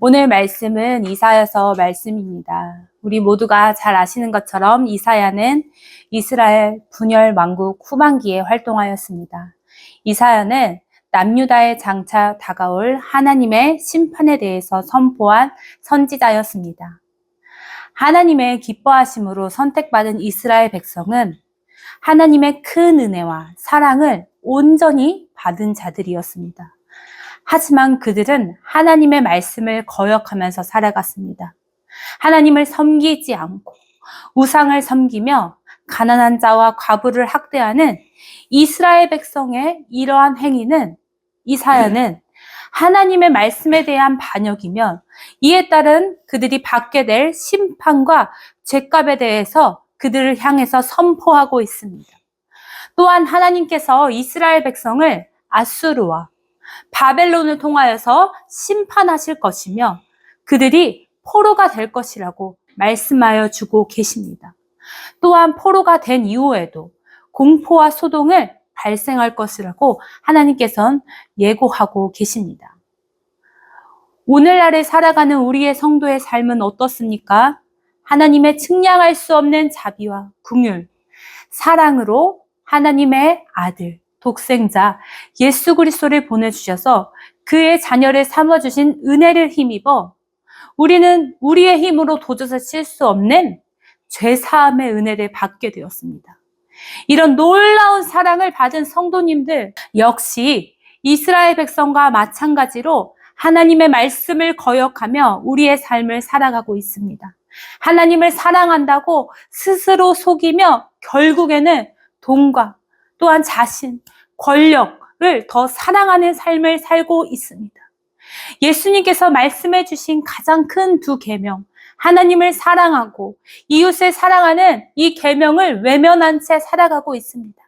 오늘 말씀은 이사야서 말씀입니다. 우리 모두가 잘 아시는 것처럼 이사야는 이스라엘 분열 왕국 후반기에 활동하였습니다. 이사야는 남유다에 장차 다가올 하나님의 심판에 대해서 선포한 선지자였습니다. 하나님의 기뻐하심으로 선택받은 이스라엘 백성은 하나님의 큰 은혜와 사랑을 온전히 받은 자들이었습니다. 하지만 그들은 하나님의 말씀을 거역하면서 살아갔습니다. 하나님을 섬기지 않고 우상을 섬기며 가난한 자와 과부를 학대하는 이스라엘 백성의 이러한 행위는 이사야는 하나님의 말씀에 대한 반역이며 이에 따른 그들이 받게 될 심판과 죄값에 대해서 그들을 향해서 선포하고 있습니다. 또한 하나님께서 이스라엘 백성을 아수르와 바벨론을 통하여서 심판하실 것이며 그들이 포로가 될 것이라고 말씀하여 주고 계십니다. 또한 포로가 된 이후에도 공포와 소동을 발생할 것이라고 하나님께서는 예고하고 계십니다. 오늘날을 살아가는 우리의 성도의 삶은 어떻습니까? 하나님의 측량할 수 없는 자비와 긍휼, 사랑으로 하나님의 아들, 독생자 예수 그리스도를 보내주셔서 그의 자녀를 삼아주신 은혜를 힘입어 우리는 우리의 힘으로 도저히 칠 수 없는 죄사함의 은혜를 받게 되었습니다. 이런 놀라운 사랑을 받은 성도님들 역시 이스라엘 백성과 마찬가지로 하나님의 말씀을 거역하며 우리의 삶을 살아가고 있습니다. 하나님을 사랑한다고 스스로 속이며 결국에는 돈과 또한 자신, 권력을 더 사랑하는 삶을 살고 있습니다. 예수님께서 말씀해 주신 가장 큰 두 계명, 하나님을 사랑하고 이웃을 사랑하는 이 계명을 외면한 채 살아가고 있습니다.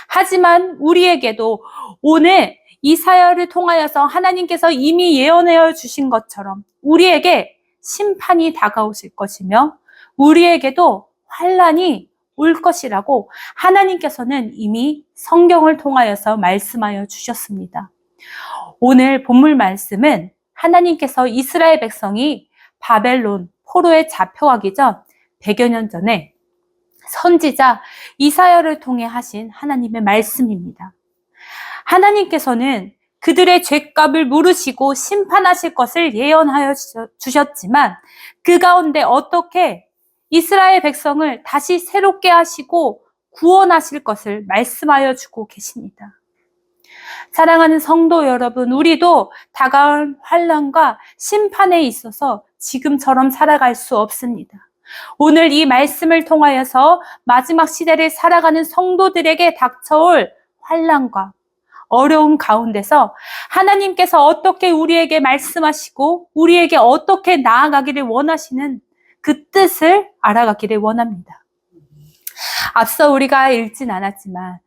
하지만 우리에게도 오늘 이사야를 통하여서 하나님께서 이미 예언하여 주신 것처럼 우리에게 심판이 다가오실 것이며 우리에게도 환난이 올 것이라고 하나님께서는 이미 성경을 통하여서 말씀하여 주셨습니다. 오늘 본문 말씀은 하나님께서 이스라엘 백성이 바벨론 포로에 잡혀가기 전 100여 년 전에 선지자 이사야를 통해 하신 하나님의 말씀입니다. 하나님께서는 그들의 죄값을 물으시고 심판하실 것을 예언하여 주셨지만 그 가운데 어떻게 이스라엘 백성을 다시 새롭게 하시고 구원하실 것을 말씀하여 주고 계십니다. 사랑하는 성도 여러분, 우리도 다가올 환난과 심판에 있어서 지금처럼 살아갈 수 없습니다. 오늘 이 말씀을 통하여서 마지막 시대를 살아가는 성도들에게 닥쳐올 환난과 어려움 가운데서 하나님께서 어떻게 우리에게 말씀하시고 우리에게 어떻게 나아가기를 원하시는 그 뜻을 알아가기를 원합니다. 앞서 우리가 읽진 않았지만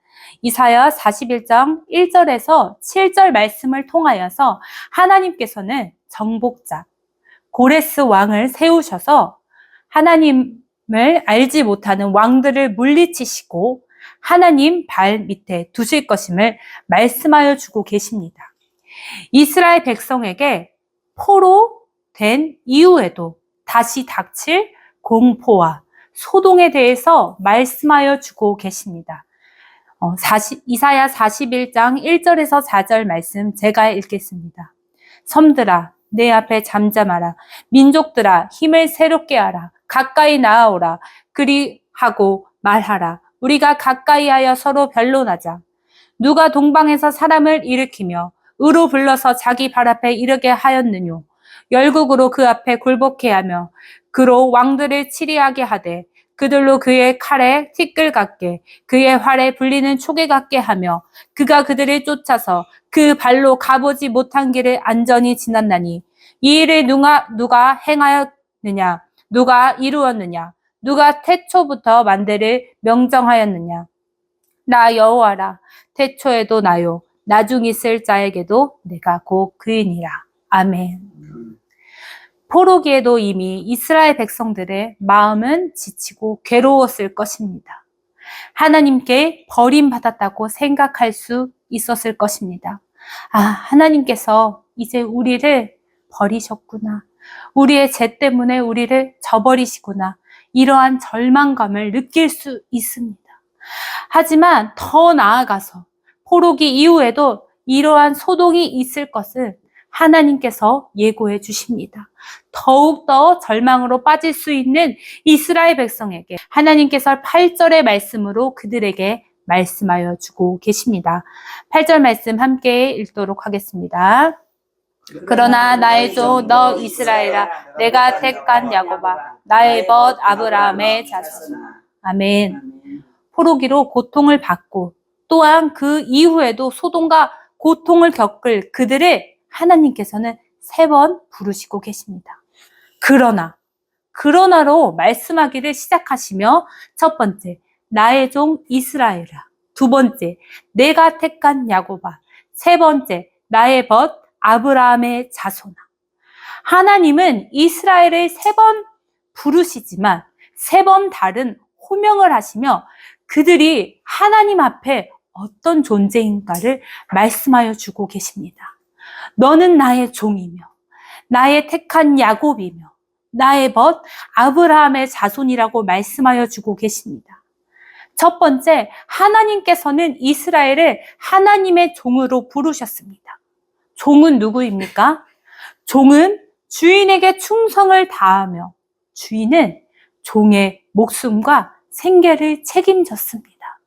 이사야 41장 1절에서 7절 말씀을 통하여서 하나님께서는 정복자 고레스 왕을 세우셔서 하나님을 알지 못하는 왕들을 물리치시고 하나님 발 밑에 두실 것임을 말씀하여 주고 계십니다. 이스라엘 백성에게 포로 된 이후에도 다시 닥칠 공포와 소동에 대해서 말씀하여 주고 계십니다. 이사야 41장 1절에서 4절 말씀 제가 읽겠습니다. 섬들아 내 앞에 잠잠하라. 민족들아 힘을 새롭게 하라. 가까이 나아오라. 그리하고 말하라. 우리가 가까이하여 서로 변론하자. 누가 동방에서 사람을 일으키며 의로 불러서 자기 발 앞에 이르게 하였느뇨. 열국으로 그 앞에 굴복해 하며 그로 왕들을 치리하게 하되 그들로 그의 칼에 티끌 같게 그의 활에 불리는 초계 같게 하며 그가 그들을 쫓아서 그 발로 가보지 못한 길을 안전히 지났나니 이 일을 누가 행하였느냐 누가 이루었느냐 누가 태초부터 만대를 명정하였느냐 나 여호와라 태초에도 나요 나중 있을 자에게도 내가 곧 그이니라. 아멘. 포로기에도 이미 이스라엘 백성들의 마음은 지치고 괴로웠을 것입니다. 하나님께 버림받았다고 생각할 수 있었을 것입니다. 하나님께서 이제 우리를 버리셨구나. 우리의 죄 때문에 우리를 저버리시구나. 이러한 절망감을 느낄 수 있습니다. 하지만 더 나아가서 포로기 이후에도 이러한 소동이 있을 것을 하나님께서 예고해 주십니다. 더욱더 절망으로 빠질 수 있는 이스라엘 백성에게 하나님께서 8절의 말씀으로 그들에게 말씀하여 주고 계십니다. 8절 말씀 함께 읽도록 하겠습니다. 그러나 나의 종 너 이스라엘아, 내가 택한 야곱아, 나의 벗 아브라함의 자손아. 아멘. 포로기로 고통을 받고 또한 그 이후에도 소동과 고통을 겪을 그들을 하나님께서는 3번 부르시고 계십니다. 그러나로 말씀하기를 시작하시며 첫 번째, 나의 종 이스라엘아. 두 번째, 내가 택한 야곱아. 세 번째, 나의 벗 아브라함의 자손아. 하나님은 이스라엘을 3번 부르시지만 3번 다른 호명을 하시며 그들이 하나님 앞에 어떤 존재인가를 말씀하여 주고 계십니다. 너는 나의 종이며 나의 택한 야곱이며 나의 벗 아브라함의 자손이라고 말씀하여 주고 계십니다. 첫 번째, 하나님께서는 이스라엘을 하나님의 종으로 부르셨습니다. 종은 누구입니까? 종은 주인에게 충성을 다하며 주인은 종의 목숨과 생계를 책임졌습니다.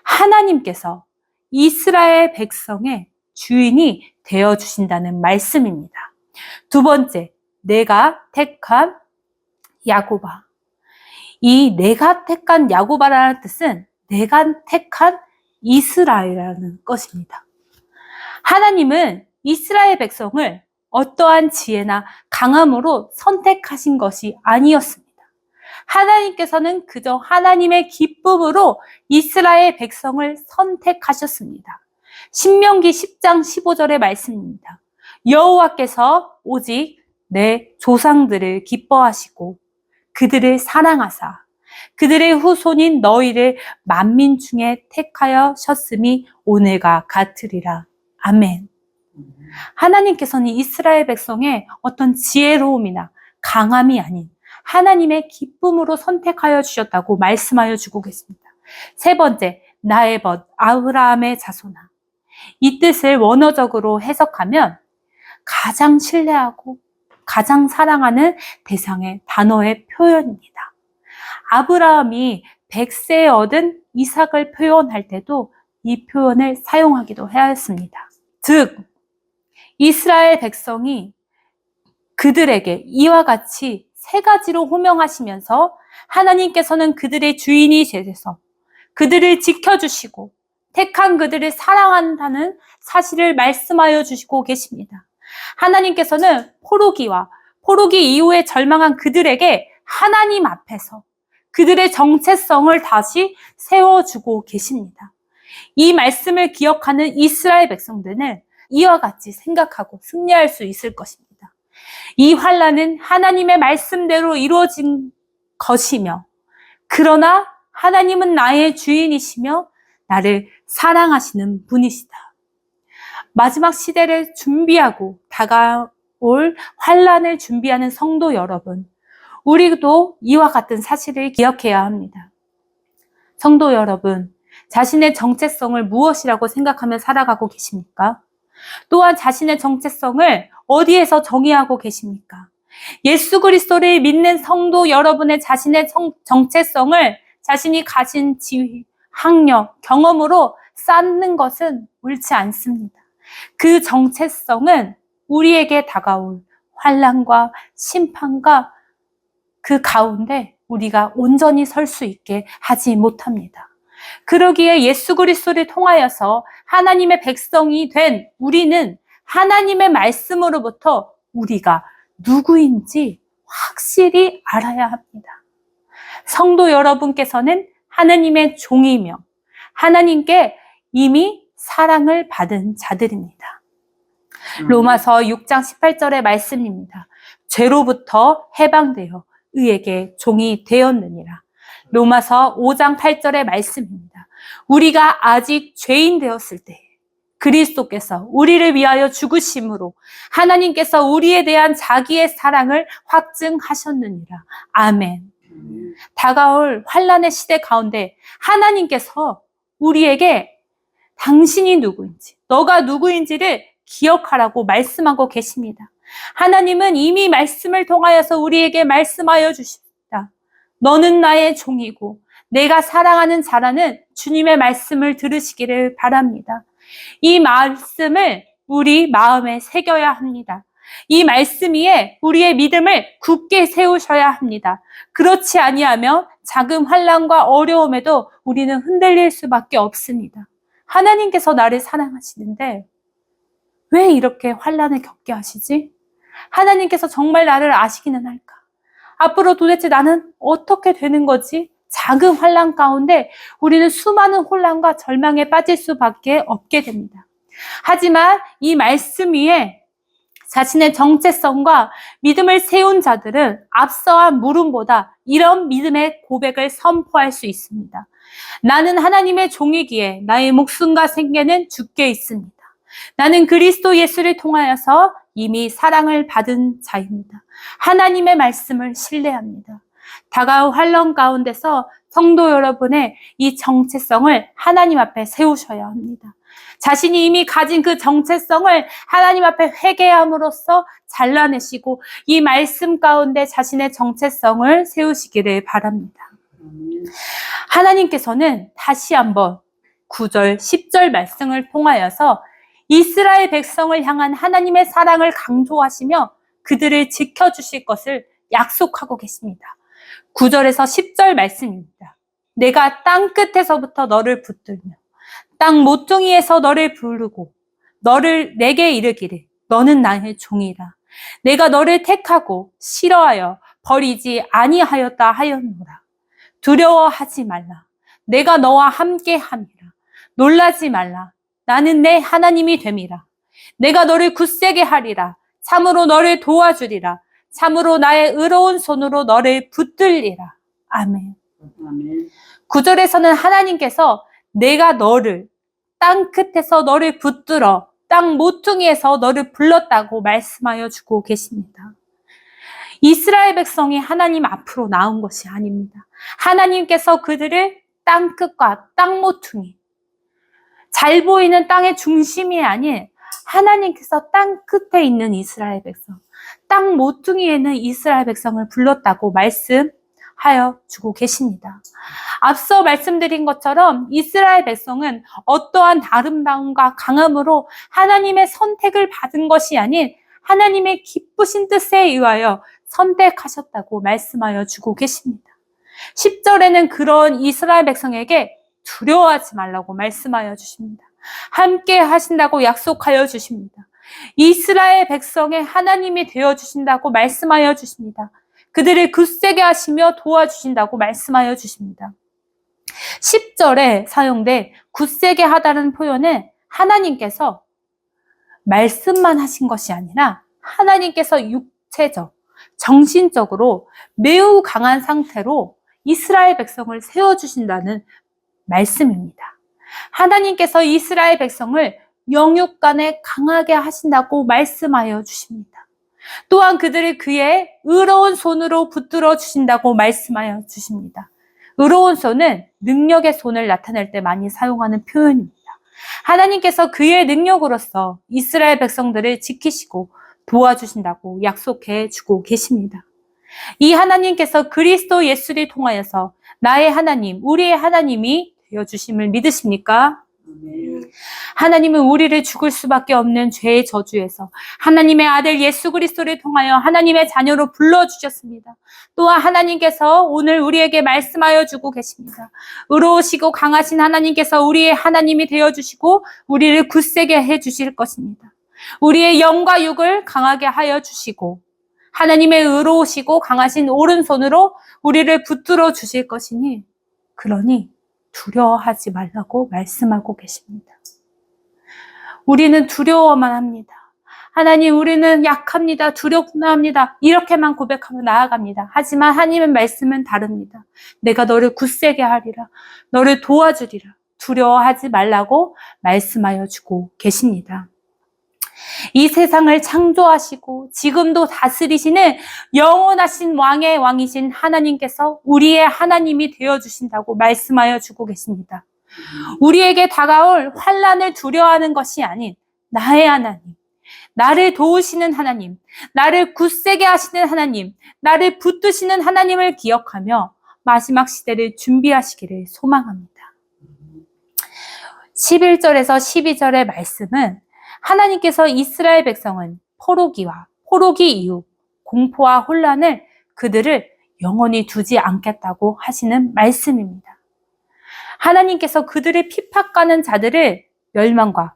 하나님께서 이스라엘 백성의 주인이 되어주신다는 말씀입니다. 두 번째, 내가 택한 야곱아. 이 내가 택한 야곱아라는 뜻은 내가 택한 이스라엘이라는 것입니다. 하나님은 이스라엘 백성을 어떠한 지혜나 강함으로 선택하신 것이 아니었습니다. 하나님께서는 그저 하나님의 기쁨으로 이스라엘 백성을 선택하셨습니다. 신명기 10장 15절의 말씀입니다. 여호와께서 오직 내 조상들을 기뻐하시고 그들을 사랑하사 그들의 후손인 너희를 만민 중에 택하여셨음이 오늘과 같으리라. 아멘. 하나님께서는 이스라엘 백성의 어떤 지혜로움이나 강함이 아닌 하나님의 기쁨으로 선택하여 주셨다고 말씀하여 주고 계십니다. 세 번째, 나의 벗 아브라함의 자손아. 이 뜻을 원어적으로 해석하면 가장 신뢰하고 가장 사랑하는 대상의 단어의 표현입니다. 아브라함이 100세에 얻은 이삭을 표현할 때도 이 표현을 사용하기도 하였습니다. 즉, 이스라엘 백성이 그들에게 이와 같이 3가지로 호명하시면서 하나님께서는 그들의 주인이 되셔서 그들을 지켜주시고 택한 그들을 사랑한다는 사실을 말씀하여 주시고 계십니다. 하나님께서는 포로기 이후에 절망한 그들에게 하나님 앞에서 그들의 정체성을 다시 세워주고 계십니다. 이 말씀을 기억하는 이스라엘 백성들은 이와 같이 생각하고 승리할 수 있을 것입니다. 이 환난은 하나님의 말씀대로 이루어진 것이며 그러나 하나님은 나의 주인이시며 나를 사랑하시는 분이시다. 마지막 시대를 준비하고 다가올 환난을 준비하는 성도 여러분, 우리도 이와 같은 사실을 기억해야 합니다. 성도 여러분, 자신의 정체성을 무엇이라고 생각하며 살아가고 계십니까? 또한 자신의 정체성을 어디에서 정의하고 계십니까? 예수 그리스도를 믿는 성도 여러분의 자신의 정체성을 자신이 가진 지위, 학력, 경험으로 쌓는 것은 옳지 않습니다. 그 정체성은 우리에게 다가올 환난과 심판과 그 가운데 우리가 온전히 설 수 있게 하지 못합니다. 그러기에 예수 그리스도를 통하여서 하나님의 백성이 된 우리는 하나님의 말씀으로부터 우리가 누구인지 확실히 알아야 합니다. 성도 여러분께서는 하나님의 종이며 하나님께 이미 사랑을 받은 자들입니다. 로마서 6장 18절의 말씀입니다. 죄로부터 해방되어 의에게 종이 되었느니라. 로마서 5장 8절의 말씀입니다. 우리가 아직 죄인 되었을 때 그리스도께서 우리를 위하여 죽으심으로 하나님께서 우리에 대한 자기의 사랑을 확증하셨느니라. 아멘. 다가올 환난의 시대 가운데 하나님께서 우리에게 당신이 누구인지, 너가 누구인지를 기억하라고 말씀하고 계십니다. 하나님은 이미 말씀을 통하여서 우리에게 말씀하여 주십니다. 너는 나의 종이고 내가 사랑하는 자라는 주님의 말씀을 들으시기를 바랍니다. 이 말씀을 우리 마음에 새겨야 합니다. 이 말씀 위에 우리의 믿음을 굳게 세우셔야 합니다. 그렇지 아니하면 작은 환난과 어려움에도 우리는 흔들릴 수밖에 없습니다. 하나님께서 나를 사랑하시는데 왜 이렇게 환난을 겪게 하시지? 하나님께서 정말 나를 아시기는 할까? 앞으로 도대체 나는 어떻게 되는 거지? 작은 환난 가운데 우리는 수많은 혼란과 절망에 빠질 수밖에 없게 됩니다. 하지만 이 말씀 위에 자신의 정체성과 믿음을 세운 자들은 앞서한 물음보다 이런 믿음의 고백을 선포할 수 있습니다. 나는 하나님의 종이기에 나의 목숨과 생계는 주께 있습니다. 나는 그리스도 예수를 통하여서 이미 사랑을 받은 자입니다. 하나님의 말씀을 신뢰합니다. 다가올 환난 가운데서 성도 여러분의 이 정체성을 하나님 앞에 세우셔야 합니다. 자신이 이미 가진 그 정체성을 하나님 앞에 회개함으로써 잘라내시고 이 말씀 가운데 자신의 정체성을 세우시기를 바랍니다. 하나님께서는 다시 한번 9절, 10절 말씀을 통하여서 이스라엘 백성을 향한 하나님의 사랑을 강조하시며 그들을 지켜주실 것을 약속하고 계십니다. 9절에서 10절 말씀입니다. 내가 땅 끝에서부터 너를 붙들며 땅 모퉁이에서 너를 부르고 너를 내게 이르기를 너는 나의 종이라. 내가 너를 택하고 싫어하여 버리지 아니하였다 하였노라. 두려워하지 말라. 내가 너와 함께 함이라. 놀라지 말라. 나는 내 하나님이 됨이라. 내가 너를 굳세게 하리라. 참으로 너를 도와주리라. 참으로 나의 의로운 손으로 너를 붙들리라. 아멘. 9절에서는 하나님께서 내가 너를 땅 끝에서 너를 붙들어 땅 모퉁이에서 너를 불렀다고 말씀하여 주고 계십니다. 이스라엘 백성이 하나님 앞으로 나온 것이 아닙니다. 하나님께서 그들을 땅 끝과 땅 모퉁이, 잘 보이는 땅의 중심이 아닌 하나님께서 땅 끝에 있는 이스라엘 백성, 땅 모퉁이에는 이스라엘 백성을 불렀다고 말씀하여 주고 계십니다. 앞서 말씀드린 것처럼 이스라엘 백성은 어떠한 아름다움과 강함으로 하나님의 선택을 받은 것이 아닌 하나님의 기쁘신 뜻에 의하여 선택하셨다고 말씀하여 주고 계십니다. 10절에는 그런 이스라엘 백성에게 두려워하지 말라고 말씀하여 주십니다. 함께 하신다고 약속하여 주십니다. 이스라엘 백성의 하나님이 되어주신다고 말씀하여 주십니다. 그들을 굳세게 하시며 도와주신다고 말씀하여 주십니다. 10절에 사용된 굳세게 하다는 표현은 하나님께서 말씀만 하신 것이 아니라 하나님께서 육체적, 정신적으로 매우 강한 상태로 이스라엘 백성을 세워주신다는 말씀입니다. 하나님께서 이스라엘 백성을 영육간에 강하게 하신다고 말씀하여 주십니다. 또한 그들을 그의 의로운 손으로 붙들어 주신다고 말씀하여 주십니다. 의로운 손은 능력의 손을 나타낼 때 많이 사용하는 표현입니다. 하나님께서 그의 능력으로서 이스라엘 백성들을 지키시고 도와주신다고 약속해 주고 계십니다. 이 하나님께서 그리스도 예수를 통하여서 나의 하나님, 우리의 하나님이 되어주심을 믿으십니까? 하나님은 우리를 죽을 수밖에 없는 죄의 저주에서 하나님의 아들 예수 그리스도를 통하여 하나님의 자녀로 불러주셨습니다. 또한 하나님께서 오늘 우리에게 말씀하여 주고 계십니다. 의로우시고 강하신 하나님께서 우리의 하나님이 되어주시고 우리를 굳세게 해주실 것입니다. 우리의 영과 육을 강하게 하여 주시고 하나님의 의로우시고 강하신 오른손으로 우리를 붙들어 주실 것이니 그러니 두려워하지 말라고 말씀하고 계십니다. 우리는 두려워만 합니다. 하나님, 우리는 약합니다. 두렵나합니다. 이렇게만 고백하며 나아갑니다. 하지만 하나님의 말씀은 다릅니다. 내가 너를 굳세게 하리라. 너를 도와주리라. 두려워하지 말라고 말씀하여 주고 계십니다. 이 세상을 창조하시고 지금도 다스리시는 영원하신 왕의 왕이신 하나님께서 우리의 하나님이 되어주신다고 말씀하여 주고 계십니다. 우리에게 다가올 환난을 두려워하는 것이 아닌 나의 하나님, 나를 도우시는 하나님, 나를 굳세게 하시는 하나님, 나를 붙드시는 하나님을 기억하며 마지막 시대를 준비하시기를 소망합니다. 11절에서 12절의 말씀은 하나님께서 이스라엘 백성은 포로기 이후 공포와 혼란을 그들을 영원히 두지 않겠다고 하시는 말씀입니다. 하나님께서 그들을 핍박하는 자들을 멸망과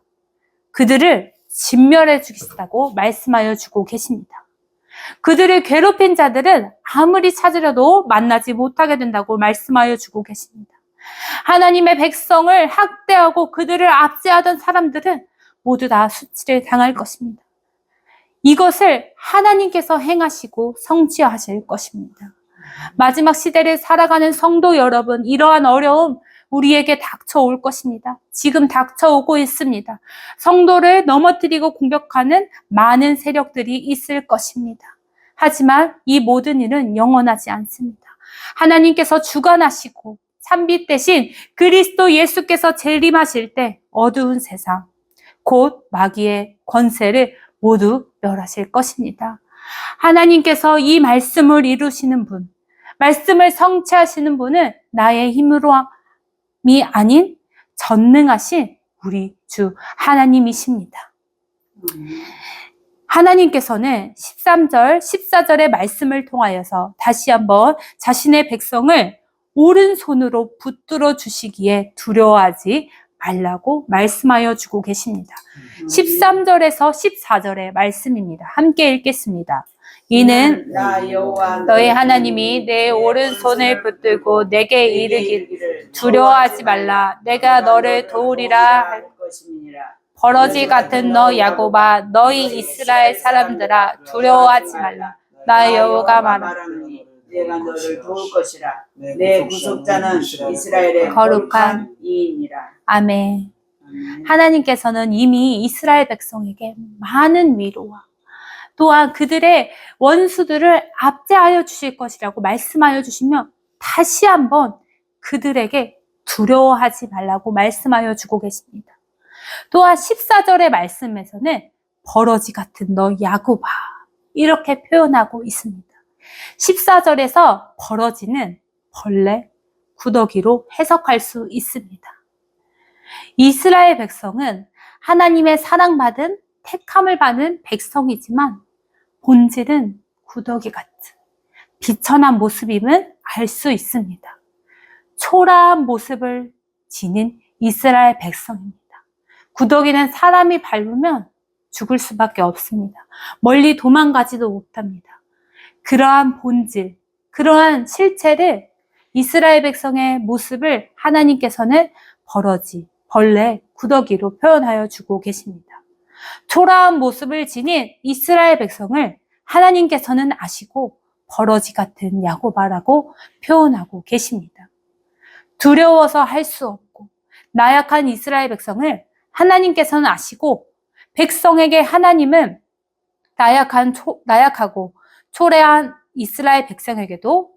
그들을 진멸해 주시다고 말씀하여 주고 계십니다. 그들을 괴롭힌 자들은 아무리 찾으려도 만나지 못하게 된다고 말씀하여 주고 계십니다. 하나님의 백성을 학대하고 그들을 압제하던 사람들은 모두 다 수치를 당할 것입니다. 이것을 하나님께서 행하시고 성취하실 것입니다. 마지막 시대를 살아가는 성도 여러분, 이러한 어려움 우리에게 닥쳐올 것입니다. 지금 닥쳐오고 있습니다. 성도를 넘어뜨리고 공격하는 많은 세력들이 있을 것입니다. 하지만 이 모든 일은 영원하지 않습니다. 하나님께서 주관하시고 참빛 대신 그리스도 예수께서 재림하실 때 어두운 세상, 곧 마귀의 권세를 모두 멸하실 것입니다. 하나님께서 이 말씀을 이루시는 분, 말씀을 성취하시는 분은 나의 힘으로이 아닌 전능하신 우리 주 하나님이십니다. 하나님께서는 13절, 14절의 말씀을 통하여서 다시 한번 자신의 백성을 오른손으로 붙들어 주시기에 두려워하지 말라고 말씀하여 주고 계십니다. 13절에서 14절의 말씀입니다. 함께 읽겠습니다. 이는 너희 하나님이 내 오른손을 붙들고 내게 이르기를 두려워하지 말라. 내가 너를 도우리라 할 것임이니라. 버러지 같은 너 야곱아, 너희 이스라엘 사람들아, 두려워하지 말라. 나 여호와가 말하노니 내가 너를 도울 것이라. 내 구속자는 이스라엘의 거룩한 이인이라. 아멘. 하나님께서는 이미 이스라엘 백성에게 많은 위로와 또한 그들의 원수들을 압제하여 주실 것이라고 말씀하여 주시며 다시 한번 그들에게 두려워하지 말라고 말씀하여 주고 계십니다. 또한 14절의 말씀에서는 버러지 같은 너 야곱아 이렇게 표현하고 있습니다. 14절에서 버러지는 벌레, 구더기로 해석할 수 있습니다. 이스라엘 백성은 하나님의 사랑받은 택함을 받은 백성이지만 본질은 구더기 같은 비천한 모습임을 알 수 있습니다. 초라한 모습을 지닌 이스라엘 백성입니다. 구더기는 사람이 밟으면 죽을 수밖에 없습니다. 멀리 도망가지도 못합니다. 그러한 본질, 그러한 실체를 이스라엘 백성의 모습을 하나님께서는 버러지, 벌레, 구더기로 표현하여 주고 계십니다. 초라한 모습을 지닌 이스라엘 백성을 하나님께서는 아시고 버러지 같은 야곱아라고 표현하고 계십니다. 두려워서 할 수 없고 나약한 이스라엘 백성을 하나님께서는 아시고 백성에게 하나님은 나약하고 초라한 이스라엘 백성에게도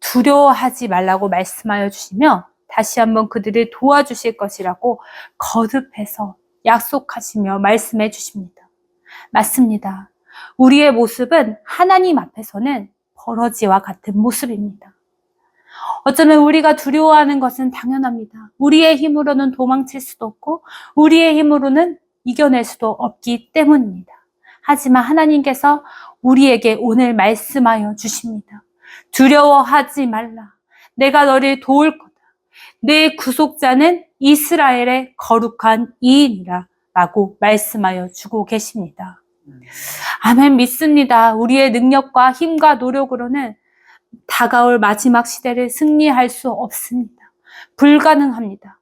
두려워하지 말라고 말씀하여 주시며 다시 한번 그들을 도와주실 것이라고 거듭해서 약속하시며 말씀해 주십니다. 맞습니다. 우리의 모습은 하나님 앞에서는 버러지와 같은 모습입니다. 어쩌면 우리가 두려워하는 것은 당연합니다. 우리의 힘으로는 도망칠 수도 없고 우리의 힘으로는 이겨낼 수도 없기 때문입니다. 하지만 하나님께서 우리에게 오늘 말씀하여 주십니다. 두려워하지 말라. 내가 너를 도울 거다. 내 구속자는 이스라엘의 거룩한 이인이라 라고 말씀하여 주고 계십니다. 아멘. 믿습니다. 우리의 능력과 힘과 노력으로는 다가올 마지막 시대를 승리할 수 없습니다. 불가능합니다.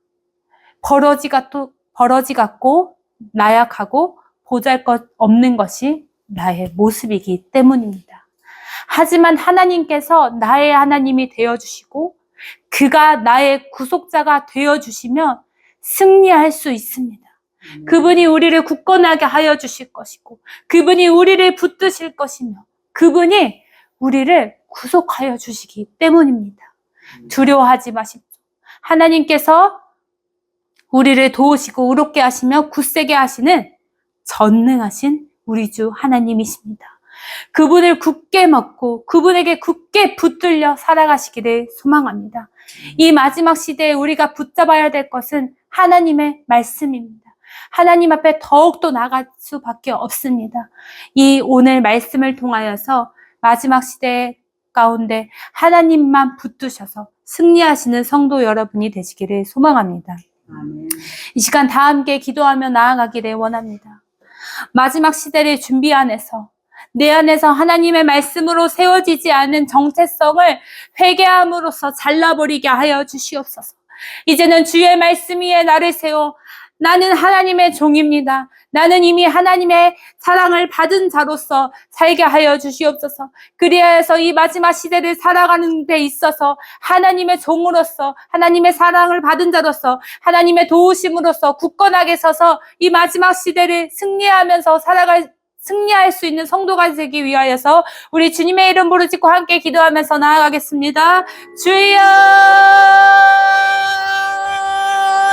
버러지 같고 나약하고 보잘것 없는 것이 나의 모습이기 때문입니다. 하지만 하나님께서 나의 하나님이 되어주시고 그가 나의 구속자가 되어주시면 승리할 수 있습니다. 그분이 우리를 굳건하게 하여 주실 것이고, 그분이 우리를 붙드실 것이며, 그분이 우리를 구속하여 주시기 때문입니다. 두려워하지 마십시오. 하나님께서 우리를 도우시고 의롭게 하시며 굳세게 하시는 전능하신 우리 주 하나님이십니다. 그분을 굳게 먹고 그분에게 굳게 붙들려 살아가시기를 소망합니다. 이 마지막 시대에 우리가 붙잡아야 될 것은 하나님의 말씀입니다. 하나님 앞에 더욱더 나갈 수밖에 없습니다. 이 오늘 말씀을 통하여서 마지막 시대 가운데 하나님만 붙드셔서 승리하시는 성도 여러분이 되시기를 소망합니다. 아멘. 이 시간 다 함께 기도하며 나아가기를 원합니다. 마지막 시대를 준비 안에서 내 안에서 하나님의 말씀으로 세워지지 않은 정체성을 회개함으로써 잘라버리게 하여 주시옵소서. 이제는 주의 말씀 위에 나를 세워 나는 하나님의 종입니다. 나는 이미 하나님의 사랑을 받은 자로서 살게 하여 주시옵소서. 그리하여서 이 마지막 시대를 살아가는 데 있어서 하나님의 종으로서 하나님의 사랑을 받은 자로서 하나님의 도우심으로써 굳건하게 서서 이 마지막 시대를 승리할 수 있는 성도가 되기 위하여서 우리 주님의 이름 부르짖고 함께 기도하면서 나아가겠습니다. 주여!